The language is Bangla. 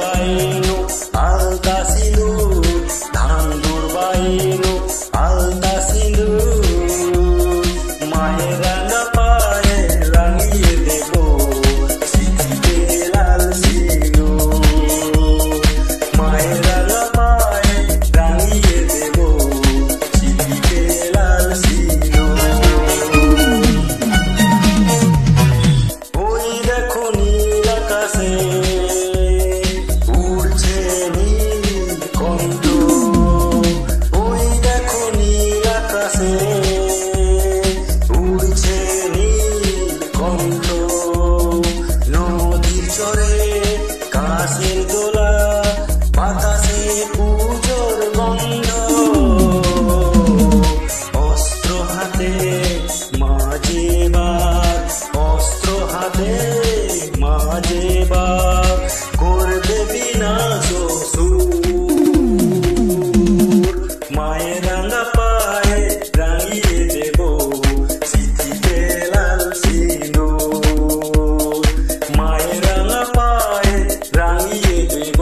বাইনু আলতা সিঁদুর, ধান্দুর বাইনু আলতা সিঁদুর, মায়ের রাঙা পায়ে রাঙিয়ে দেব সিঁথিতে লাল সিঁদুর, মায়ের রাঙা পায়ে রাঙিয়ে দেব সিঁথিতে লাল সিঁদুর। ওই দেখো নীল আকাশে উড়ছে নীলকণ্ঠ, ওই দেখো নীল আকাশে উড়ছে নীলকণ্ঠ, নদীর চরে কাশের দোলা, বাতাসে পুজোর গন্ধ, অস্ত্র হাতে মাঝে বার, অস্ত্র হাতে মাঝে বার, করবে বিনাশ অসুর, মায়ের রাঙা পায়ে রাঙিয়ে দেব সিঁথিতে লাল সিঁদুর, মায়ের রাঙা পায়ে রাঙিয়ে দেব